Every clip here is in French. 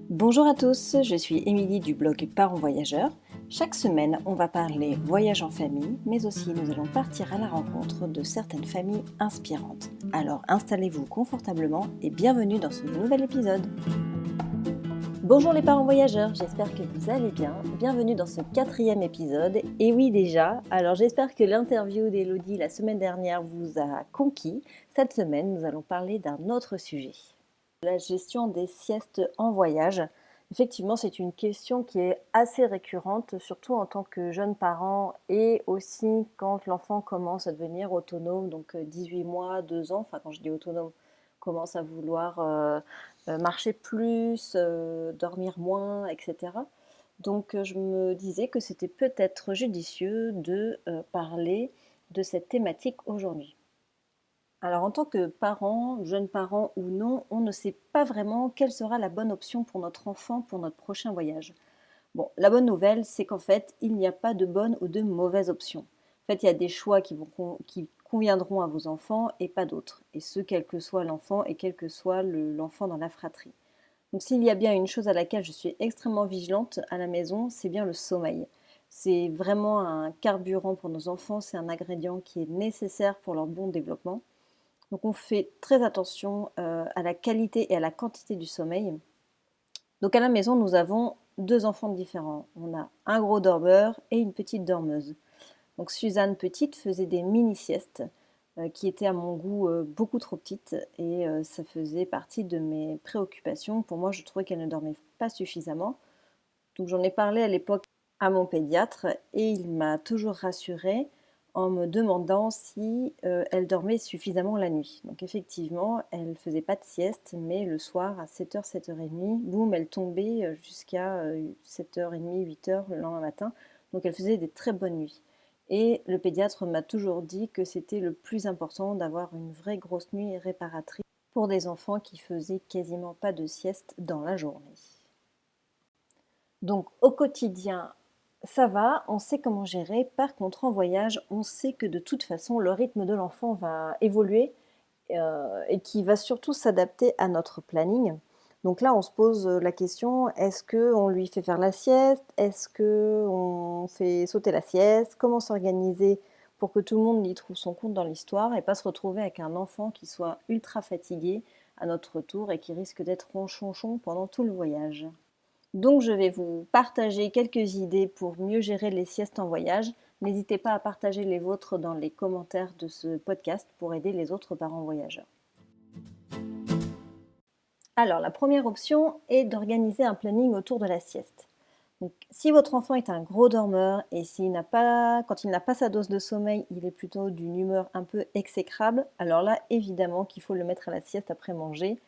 Bonjour à tous, je suis Émilie du blog Parents Voyageurs. Chaque semaine, on va parler voyage en famille, mais aussi nous allons partir à la rencontre de certaines familles inspirantes. Alors installez-vous confortablement et bienvenue dans ce nouvel épisode. Bonjour les parents voyageurs, j'espère que vous allez bien. Bienvenue dans ce 4e épisode. Et oui déjà, alors j'espère que l'interview d'Elodie la semaine dernière vous a conquis. Cette semaine, nous allons parler d'un autre sujet. La gestion des siestes en voyage. Effectivement, c'est une question qui est assez récurrente, surtout en tant que jeune parent et aussi quand l'enfant commence à devenir autonome, donc 18 mois, 2 ans, enfin quand je dis autonome, commence à vouloir marcher plus, dormir moins, etc. Donc je me disais que c'était peut-être judicieux de parler de cette thématique aujourd'hui. Alors en tant que parent, jeune parent ou non, on ne sait pas vraiment quelle sera la bonne option pour notre enfant pour notre prochain voyage. Bon, la bonne nouvelle, c'est qu'en fait, il n'y a pas de bonne ou de mauvaise option. En fait, il y a des choix qui conviendront à vos enfants et pas d'autres. Et ce, quel que soit l'enfant et quel que soit l'enfant dans la fratrie. Donc s'il y a bien une chose à laquelle je suis extrêmement vigilante à la maison, c'est bien le sommeil. C'est vraiment un carburant pour nos enfants, c'est un ingrédient qui est nécessaire pour leur bon développement. Donc on fait très attention à la qualité et à la quantité du sommeil. Donc à la maison, nous avons 2 enfants différents. On a un gros dormeur et une petite dormeuse. Donc Suzanne petite faisait des mini-siestes qui étaient à mon goût beaucoup trop petites et ça faisait partie de mes préoccupations. Pour moi, je trouvais qu'elle ne dormait pas suffisamment. Donc j'en ai parlé à l'époque à mon pédiatre et il m'a toujours rassurée en me demandant si elle dormait suffisamment la nuit. Donc effectivement, elle ne faisait pas de sieste, mais le soir à 7h, 7h30, boum, elle tombait jusqu'à 7h30, 8h le lendemain matin. Donc elle faisait des très bonnes nuits. Et le pédiatre m'a toujours dit que c'était le plus important d'avoir une vraie grosse nuit réparatrice pour des enfants qui faisaient quasiment pas de sieste dans la journée. Donc au quotidien, ça va, on sait comment gérer. Par contre, en voyage, on sait que de toute façon, le rythme de l'enfant va évoluer et qui va surtout s'adapter à notre planning. Donc là, on se pose la question, est-ce qu'on lui fait faire la sieste? Est-ce qu'on fait sauter la sieste? Comment s'organiser pour que tout le monde y trouve son compte dans l'histoire et pas se retrouver avec un enfant qui soit ultra fatigué à notre retour et qui risque d'être ronchonchon pendant tout le voyage. Donc je vais vous partager quelques idées pour mieux gérer les siestes en voyage. N'hésitez pas à partager les vôtres dans les commentaires de ce podcast pour aider les autres parents voyageurs. Alors la première option est d'organiser un planning autour de la sieste. Donc, si votre enfant est un gros dormeur et quand il n'a pas sa dose de sommeil, il est plutôt d'une humeur un peu exécrable, alors là évidemment qu'il faut le mettre à la sieste après manger.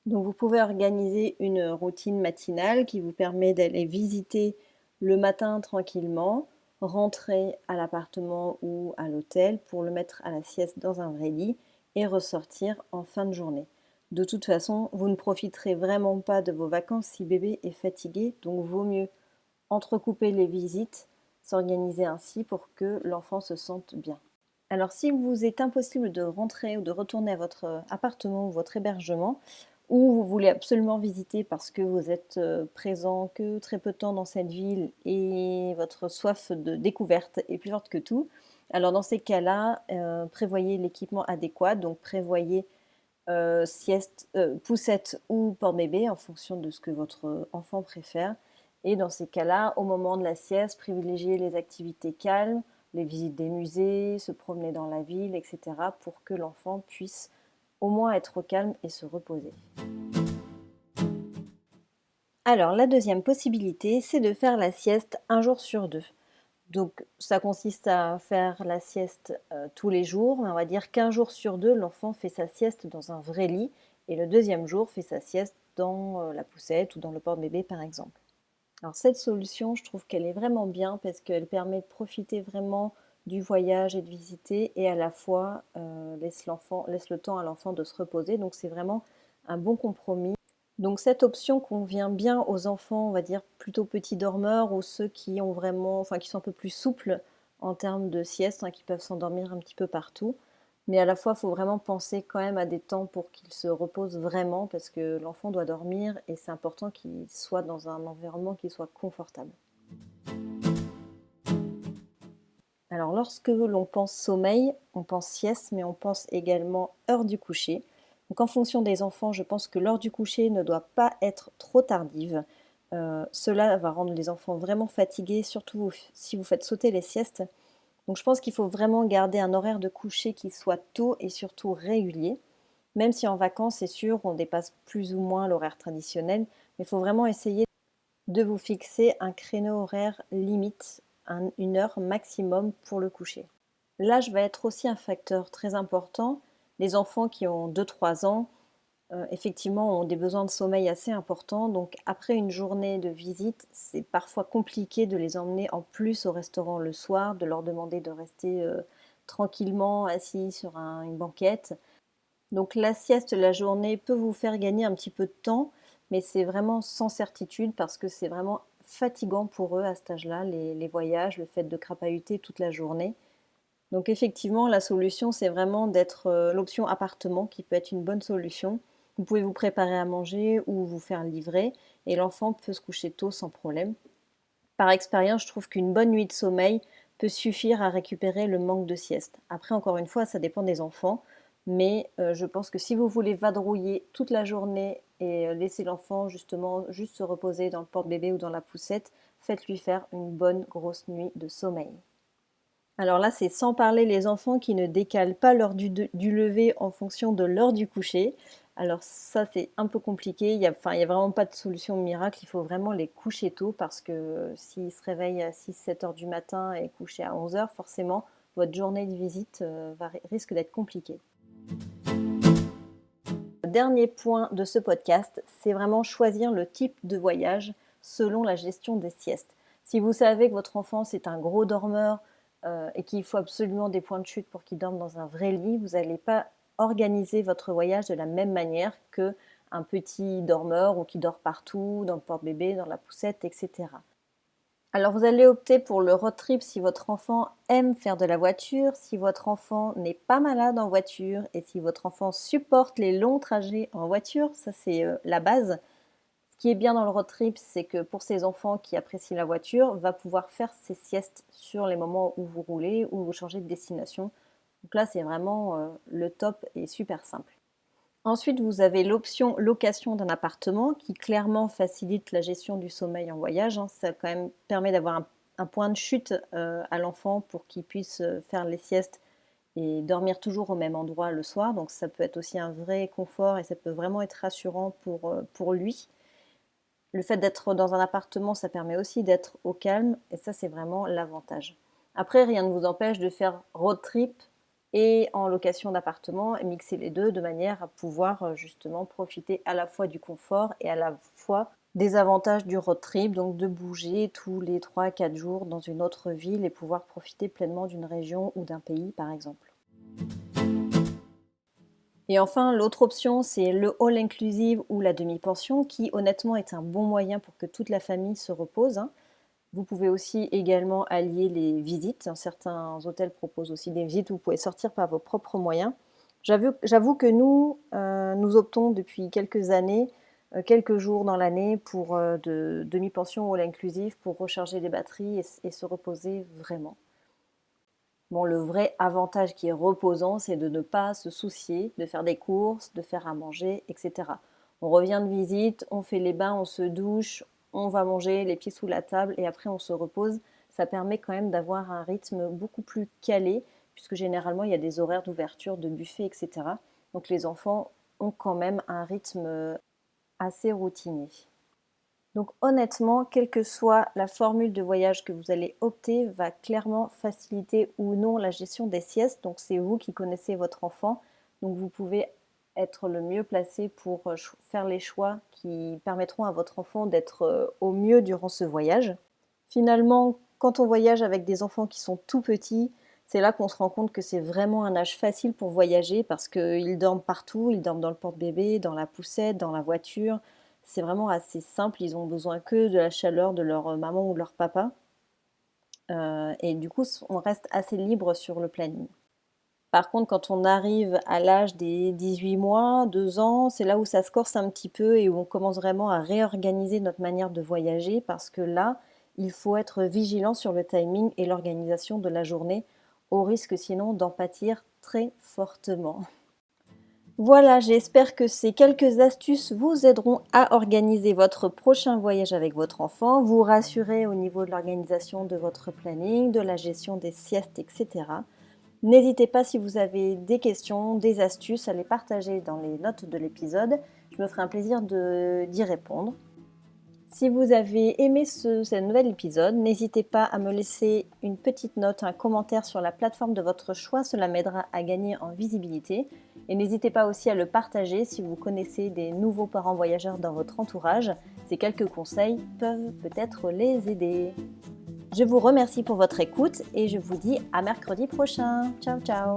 Donc vous pouvez organiser une routine matinale qui vous permet d'aller visiter le matin tranquillement, rentrer à l'appartement ou à l'hôtel pour le mettre à la sieste dans un vrai lit et ressortir en fin de journée. De toute façon, vous ne profiterez vraiment pas de vos vacances si bébé est fatigué, donc vaut mieux entrecouper les visites, s'organiser ainsi pour que l'enfant se sente bien. Alors si vous est impossible de rentrer ou de retourner à votre appartement ou votre hébergement, ou vous voulez absolument visiter parce que vous êtes présent que très peu de temps dans cette ville et votre soif de découverte est plus forte que tout, alors dans ces cas-là, prévoyez l'équipement adéquat, donc prévoyez sieste, poussette ou porte-bébé en fonction de ce que votre enfant préfère. Et dans ces cas-là, au moment de la sieste, privilégiez les activités calmes, les visites des musées, se promener dans la ville, etc. pour que l'enfant puisse au moins être au calme et se reposer. Alors la deuxième possibilité, c'est de faire la sieste un jour sur 2. Donc ça consiste à faire la sieste tous les jours, mais on va dire qu'un jour sur 2, l'enfant fait sa sieste dans un vrai lit et le deuxième jour fait sa sieste dans la poussette ou dans le porte-bébé par exemple. Alors cette solution, je trouve qu'elle est vraiment bien parce qu'elle permet de profiter vraiment du voyage et de visiter et à la fois laisse le temps à l'enfant de se reposer. Donc c'est vraiment un bon compromis. Donc cette option convient bien aux enfants, on va dire plutôt petits dormeurs ou ceux qui ont vraiment, enfin qui sont un peu plus souples en termes de sieste, qui peuvent s'endormir un petit peu partout. Mais à la fois, il faut vraiment penser quand même à des temps pour qu'il se repose vraiment parce que l'enfant doit dormir et c'est important qu'il soit dans un environnement qui soit confortable. Alors lorsque l'on pense sommeil, on pense sieste, mais on pense également heure du coucher. Donc en fonction des enfants, je pense que l'heure du coucher ne doit pas être trop tardive. Cela va rendre les enfants vraiment fatigués, surtout si vous faites sauter les siestes. Donc je pense qu'il faut vraiment garder un horaire de coucher qui soit tôt et surtout régulier. Même si en vacances, c'est sûr, on dépasse plus ou moins l'horaire traditionnel, mais il faut vraiment essayer de vous fixer un créneau horaire limite, une heure maximum pour le coucher. L'âge va être aussi un facteur très important. Les enfants qui ont 2-3 ans, effectivement, ont des besoins de sommeil assez importants. Donc après une journée de visite, c'est parfois compliqué de les emmener en plus au restaurant le soir, de leur demander de rester tranquillement assis sur une banquette. Donc la sieste la journée peut vous faire gagner un petit peu de temps, mais c'est vraiment sans certitude parce que c'est vraiment fatigant pour eux à cet âge-là, les voyages, le fait de crapahuter toute la journée. Donc effectivement, la solution, c'est vraiment d'être l'option appartement qui peut être une bonne solution. Vous pouvez vous préparer à manger ou vous faire livrer et l'enfant peut se coucher tôt sans problème. Par expérience, je trouve qu'une bonne nuit de sommeil peut suffire à récupérer le manque de sieste. Après, encore une fois, ça dépend des enfants, mais je pense que si vous voulez vadrouiller toute la journée et laisser l'enfant justement juste se reposer dans le porte-bébé ou dans la poussette, faites-lui faire une bonne grosse nuit de sommeil. Alors là, c'est sans parler les enfants qui ne décalent pas l'heure du lever en fonction de l'heure du coucher. Alors ça, c'est un peu compliqué. Il y a vraiment pas de solution miracle. Il faut vraiment les coucher tôt parce que s'ils se réveillent à 6-7 heures du matin et couchés à 11 heures, forcément, votre journée de visite risque d'être compliquée. Le dernier point de ce podcast, c'est vraiment choisir le type de voyage selon la gestion des siestes. Si vous savez que votre enfant, c'est un gros dormeur, et qu'il faut absolument des points de chute pour qu'il dorme dans un vrai lit, vous n'allez pas organiser votre voyage de la même manière qu'un petit dormeur ou qui dort partout, dans le porte-bébé, dans la poussette, etc. Alors vous allez opter pour le road trip si votre enfant aime faire de la voiture, si votre enfant n'est pas malade en voiture et si votre enfant supporte les longs trajets en voiture, ça c'est la base. Ce qui est bien dans le road trip, c'est que pour ces enfants qui apprécient la voiture, va pouvoir faire ses siestes sur les moments où vous roulez ou vous changez de destination. Donc là, c'est vraiment le top et super simple. Ensuite, vous avez l'option location d'un appartement qui clairement facilite la gestion du sommeil en voyage. Ça quand même permet d'avoir un point de chute à l'enfant pour qu'il puisse faire les siestes et dormir toujours au même endroit le soir. Donc ça peut être aussi un vrai confort et ça peut vraiment être rassurant pour lui. Le fait d'être dans un appartement, ça permet aussi d'être au calme et ça, c'est vraiment l'avantage. Après, rien ne vous empêche de faire road trip et en location d'appartement et mixer les deux de manière à pouvoir justement profiter à la fois du confort et à la fois des avantages du road trip, donc de bouger tous les 3-4 jours dans une autre ville et pouvoir profiter pleinement d'une région ou d'un pays par exemple. Et enfin, l'autre option, c'est le all inclusive ou la demi-pension, qui honnêtement est un bon moyen pour que toute la famille se repose. Vous pouvez aussi également allier les visites. Certains hôtels proposent aussi des visites où vous pouvez sortir par vos propres moyens. J'avoue que nous optons depuis quelques années, quelques jours dans l'année pour de demi-pension all inclusive pour recharger les batteries et se reposer vraiment. Bon, le vrai avantage qui est reposant, c'est de ne pas se soucier de faire des courses, de faire à manger, etc. On revient de visite, on fait les bains, on se douche, on va manger les pieds sous la table et après on se repose. Ça permet quand même d'avoir un rythme beaucoup plus calé, puisque généralement il y a des horaires d'ouverture, de buffet, etc. Donc les enfants ont quand même un rythme assez routinier. Donc honnêtement, quelle que soit la formule de voyage que vous allez opter, va clairement faciliter ou non la gestion des siestes. Donc c'est vous qui connaissez votre enfant. Donc vous pouvez être le mieux placé pour faire les choix qui permettront à votre enfant d'être au mieux durant ce voyage. Finalement, quand on voyage avec des enfants qui sont tout petits, c'est là qu'on se rend compte que c'est vraiment un âge facile pour voyager parce qu'ils dorment partout, ils dorment dans le porte-bébé, dans la poussette, dans la voiture. C'est vraiment assez simple, ils ont besoin que de la chaleur de leur maman ou de leur papa. Et du coup, on reste assez libre sur le planning. Par contre, quand on arrive à l'âge des 18 mois, 2 ans, c'est là où ça se corse un petit peu et où on commence vraiment à réorganiser notre manière de voyager parce que là, il faut être vigilant sur le timing et l'organisation de la journée, au risque sinon d'en pâtir très fortement. Voilà, j'espère que ces quelques astuces vous aideront à organiser votre prochain voyage avec votre enfant, vous rassurer au niveau de l'organisation de votre planning, de la gestion des siestes, etc. N'hésitez pas si vous avez des questions, des astuces à les partager dans les notes de l'épisode. Je me ferai un plaisir d'y répondre. Si vous avez aimé ce nouvel épisode, n'hésitez pas à me laisser une petite note, un commentaire sur la plateforme de votre choix, cela m'aidera à gagner en visibilité. Et n'hésitez pas aussi à le partager si vous connaissez des nouveaux parents voyageurs dans votre entourage. Ces quelques conseils peuvent peut-être les aider. Je vous remercie pour votre écoute et je vous dis à mercredi prochain. Ciao ciao!